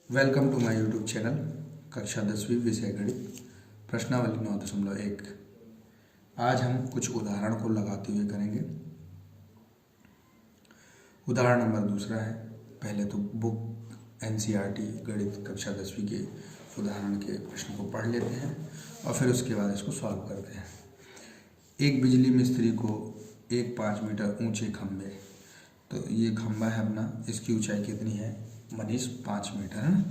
Welcome to my YouTube channel. कक्षा 10वीं विषय गणित प्रश्नावली 9.1। आज हम कुछ उदाहरण को लगाते हुए करेंगे। उदाहरण नंबर दूसरा है। पहले तो बुक एनसीईआरटी गणित कक्षा 10वीं के उदाहरण के प्रश्न को पढ़ लेते हैं और फिर उसके बाद इसको सॉल्व करते हैं। एक बिजली मिस्त्री को एक 5 मीटर ऊंचे खंभे, तो ये खंभा है अपना, इसकी ऊंचाई कितनी है मनीष? 5 मीटर है ना।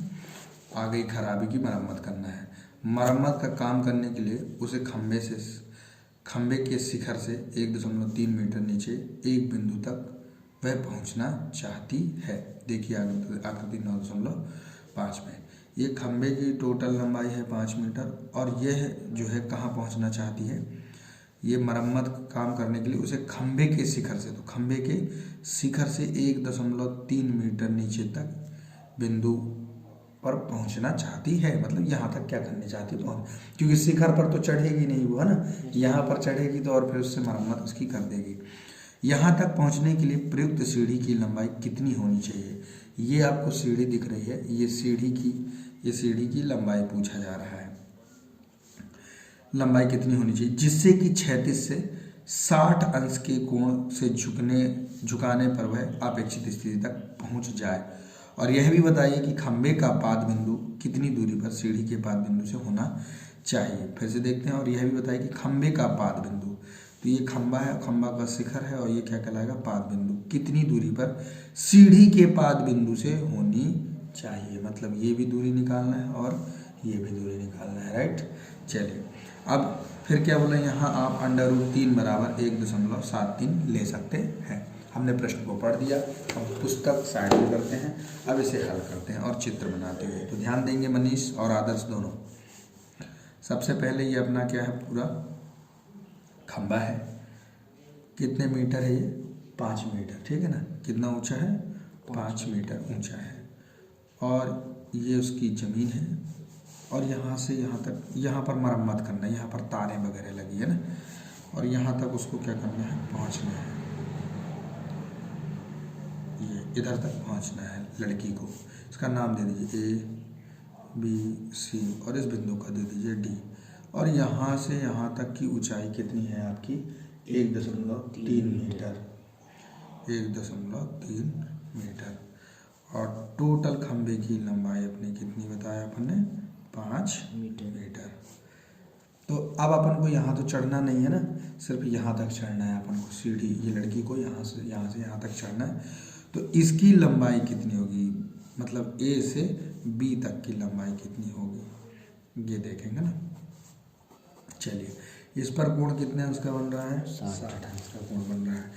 आ गई खराबी की मरम्मत करना है। मरम्मत का काम करने के लिए उसे खंभे के शिखर से 1.3 मीटर नीचे एक बिंदु तक वह पहुंचना चाहती है। देखिए आकृति 9.5 में ये खंभे की टोटल लंबाई है 5 मीटर और यह जो है कहाँ पहुंचना चाहती है। ये मरम्मत काम करने के लिए उसे खंभे के शिखर से, तो खंभे के शिखर से 1.3 मीटर नीचे तक बिंदु पर पहुंचना चाहती है। मतलब यहाँ तक क्या करनी चाहती है, क्योंकि शिखर पर तो चढ़ेगी नहीं वो, है ना। यहाँ पर चढ़ेगी तो और फिर उससे मरम्मत उसकी कर देगी। यहाँ तक पहुँचने के लिए प्रयुक्त सीढ़ी की लंबाई कितनी होनी चाहिए? ये आपको सीढ़ी दिख रही है, ये सीढ़ी की लंबाई पूछा जा रहा है। लंबाई कितनी होनी चाहिए जिससे कि क्षैतिज से 60 अंश के कोण से झुकाने पर वह अपेक्षित स्थिति तक पहुंच जाए। और यह भी बताइए कि खंभे का पाद बिंदु कितनी दूरी पर सीढ़ी के पाद बिंदु से होना चाहिए। फिर से देखते हैं। और यह भी बताइए कि खंभे का पाद बिंदु, तो ये खंभा है, खंभा का शिखर है और ये क्या कहलाएगा? पाद बिंदु। कितनी दूरी पर सीढ़ी के पाद बिंदु से होनी चाहिए, मतलब ये भी दूरी निकालना है और ये भी दूरी निकालना है, राइट। चलिए अब फिर क्या बोला, यहाँ आप √3 बराबर 1.73 ले सकते हैं। हमने प्रश्न को पढ़ दिया, अब पुस्तक साइड में करते हैं। अब इसे हल करते हैं और चित्र बनाते हुए। तो ध्यान देंगे मनीष और आदर्श दोनों। सबसे पहले ये अपना क्या है, पूरा खंबा है। कितने मीटर है ये? 5 मीटर, ठीक है ना। कितना ऊंचा है? 5 मीटर ऊंचा है। और ये उसकी ज़मीन है और यहाँ से यहाँ तक, यहाँ पर मरम्मत करना है, यहाँ पर तारें वगैरह लगी है ना, और यहाँ तक उसको क्या करना है? पहुँचना है। ये इधर तक पहुँचना है लड़की को। इसका नाम दे दीजिए ABC और इस बिंदु का दे दीजिए D। और यहाँ से यहाँ तक की ऊंचाई कितनी है आपकी? 1.3 मीटर। 1.3 मीटर। और टोटल खंभे की लंबाई अपनी कितनी बताया अपन ने? 5 मीटर। तो अब अपन को यहाँ तो चढ़ना नहीं है ना, सिर्फ यहाँ तक चढ़ना है अपन को। सीढ़ी, ये लड़की को यहाँ से यहाँ तक चढ़ना है। तो इसकी लंबाई कितनी होगी, मतलब A से B तक की लंबाई कितनी होगी, ये देखेंगे ना। चलिए इस पर कोण कितने अंश का बन रहा है? 60 अंश का कोण बन रहा है।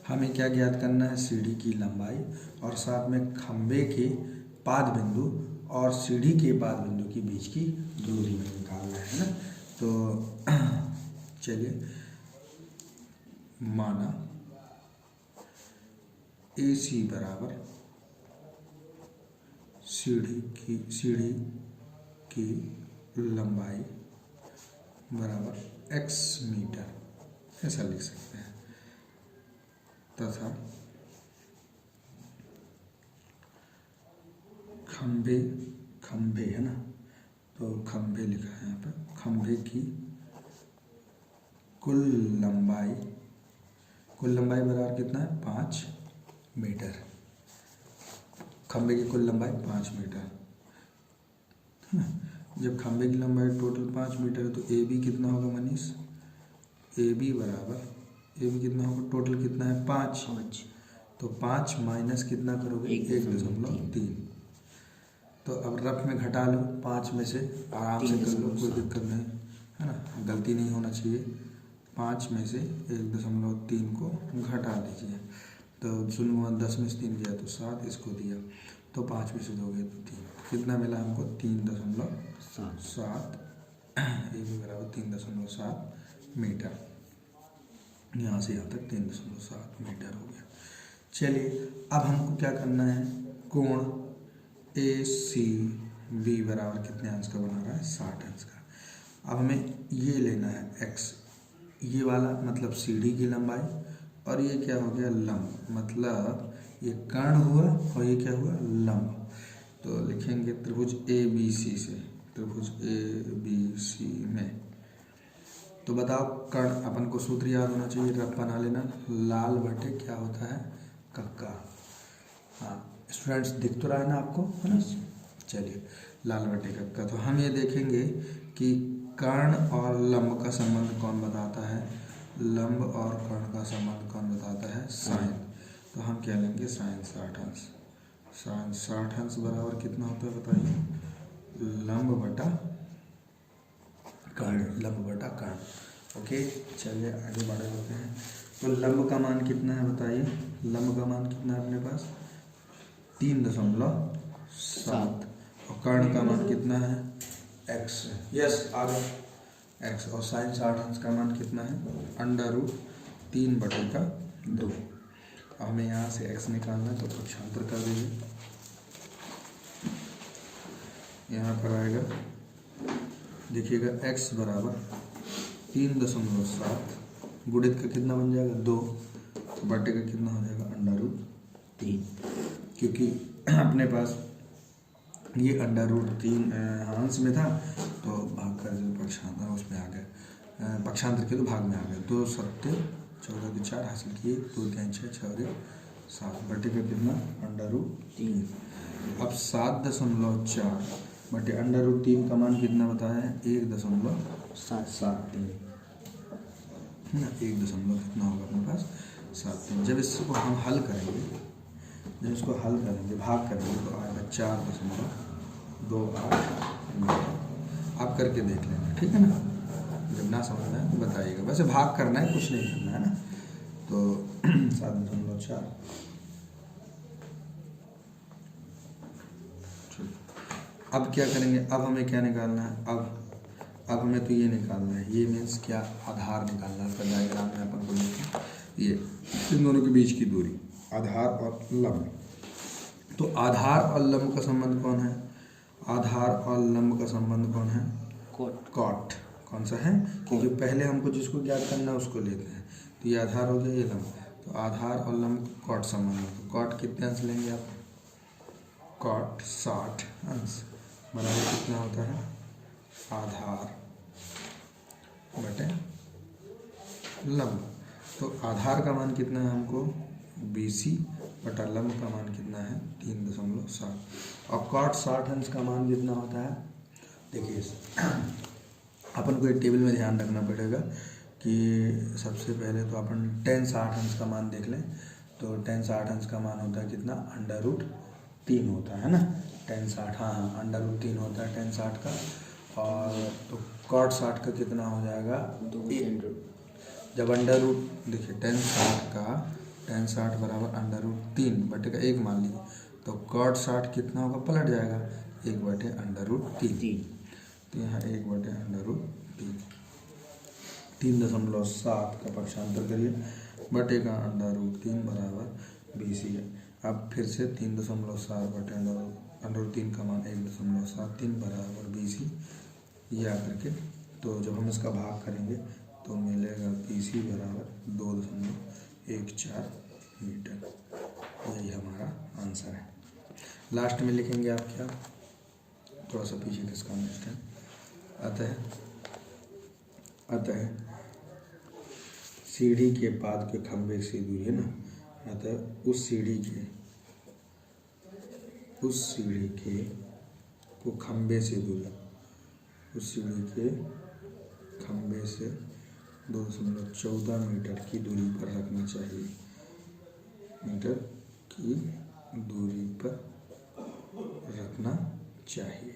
हमें क्या ज्ञात करना है? सीढ़ी की लंबाई और साथ में खंभे के पाद बिंदु और सीढ़ी के पाद बिंदु के बीच की दूरी में निकालना है ना। तो चलिए माना AC बराबर सीढ़ी की लंबाई बराबर x मीटर, ऐसा लिख सकते हैं। तथा खंभे है ना, तो खंभे लिखा है यहाँ पर। खंभे की कुल लंबाई बराबर कितना है? 5 मीटर। खंभे की कुल लंबाई 5 मीटर है ना। जब खंभे की लंबाई टोटल 5 मीटर है तो AB कितना होगा मनीष? AB कितना होगा? टोटल कितना है? 5। तो 5 माइनस कितना करोगे? 1.3। तो अब रफ में घटा लो, 5 में से आराम से कर लो, कोई दिक्कत नहीं है ना, गलती नहीं होना चाहिए। 5 में से 1.3 को घटा दीजिए। तो 10 में से 3 गया तो 7, इसको दिया तो 5 में से 2 गया तो 3। कितना मिला हमको? 3.7। AB बराबर 3.7 मीटर। यहाँ से यहाँ तक 3.7 मीटर हो गया। चलिए अब हमको क्या करना है? कोण ACB बराबर कितने अंश का बना रहा है? 60 अंश का। अब हमें ये लेना है x, ये वाला मतलब सीढ़ी की लंबाई, और ये क्या हो गया? लंब, मतलब ये कर्ण हुआ और ये क्या हुआ? लंब। तो लिखेंगे त्रिभुज ए बी सी से, त्रिभुज ए बी सी में। तो बताओ कर्ण, अपन को सूत्र याद होना चाहिए, रफ बना लेना, लाल बटे क्या होता है, कक्का। हाँ स्टूडेंट्स दिख तो रहा है ना आपको, है ना। चलिए लाल बटे कक्का। तो हम ये देखेंगे कि कर्ण और लंब का संबंध कौन बताता है, लंब और कर्ण का संबंध कौन बताता है, साइन। तो हम क्या लेंगे, साइन 60 अंश। साइन 60 अंश बराबर कितना होता है बताइए, लंब बटा कर्ण, लंब बटा कर्ण। ओके चलिए आगे बढ़े होते हैं। तो लंब का मान कितना है बताइए, लंब का मान कितना है अपने पास 3.7 और कर्ण का मान कितना है x। यस आगे x। और साइन 60 अंश का मान कितना है √3/2। हमें यहाँ से x निकालना है तो पक्षांतर कर दीजिए। यहाँ पर आएगा देखिएगा x बराबर 3.7 गुणित का कितना बन जाएगा 2, तो बटे का कितना हो जाएगा √3, क्योंकि अपने पास ये √3 अंश में था तो भाग कर जो पक्षांतर उसमें आ गया, पक्षांतर के तो भाग में आ गया। 2 7 14 के 4 हासिल किए, 2 3 6 6 7 बटे का कितना √3। अब 7.4 बटे √3 का मान कितना बताया है 1.73 ना, 1 दशमलव कितना होगा अपने पास 7। जब इसको हम हल करेंगे, जब इसको हल करेंगे भाग करेंगे तो आएगा 4.28। आप करके देख लेना, ठीक है ना। जब ना समझ में आए तो बताइएगा, वैसे भाग करना है कुछ नहीं करना है ना। तो 7.4 अब क्या करेंगे, अब हमें क्या निकालना है, अब हमें तो ये निकालना है, ये मीन्स क्या आधार निकालना है। उसका डायग्राम में अपन को लिखें, ये इन दोनों के बीच की दूरी आधार और लंब। तो आधार और लंब का संबंध कौन है, आधार और लंब का संबंध कौन है, कॉट। कौन सा है, क्योंकि पहले हमको जिसको ज्ञात करना है उसको लेते हैं। तो ये आधार हो गया, ये लंब। तो आधार और लंब कॉट संबंध है। तो कॉट कितने अंश लेंगे आप, कॉट 60 अंश बराबर कितना होता है आधार बटे लंब। तो आधार का मान कितना है हमको BC बटा लंब का मान कितना है 3.7 और कॉट 60 अंश का मान कितना होता है। देखिए अपन को एक टेबल में ध्यान रखना पड़ेगा कि सबसे पहले तो अपन tan 60 अंश का मान देख लें। तो tan 60 अंश का मान होता है कितना √3 होता है ना, tan 60 हाँ √3 होता है tan 60 का। और तो cot 60 का कितना हो जाएगा जब देखिए tan 60 बराबर √3 बटे का 1 मान लीजिए, तो cot 60 कितना होगा पलट जाएगा 1/√3। तो यहाँ 1/√3, 3.7 का पक्षांतर करिए बटे का √3 बराबर BC है। अब फिर से 3.7 बटे √3 का मान 1.73 बराबर BC ये आकर के। तो जब हम इसका भाग करेंगे तो मिलेगा BC बराबर 2.14 मीटर। यही हमारा आंसर है। लास्ट में लिखेंगे आप क्या, थोड़ा सा पीछे किसका अंडरस्टैंड अतः सीढ़ी के पाद के खंभे से दूरी है ना, अतः उस सीढ़ी के को खंभे से दूरी, उस सीढ़ी के खंभे से 2.14 मीटर की दूरी पर रखना चाहिए, मीटर की दूरी पर रखना चाहिए।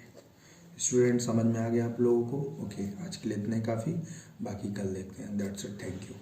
स्टूडेंट समझ में आ गया आप लोगों को। ओके आज के लिए इतना ही काफ़ी, बाकी कल देखते हैं। That's it, thank you.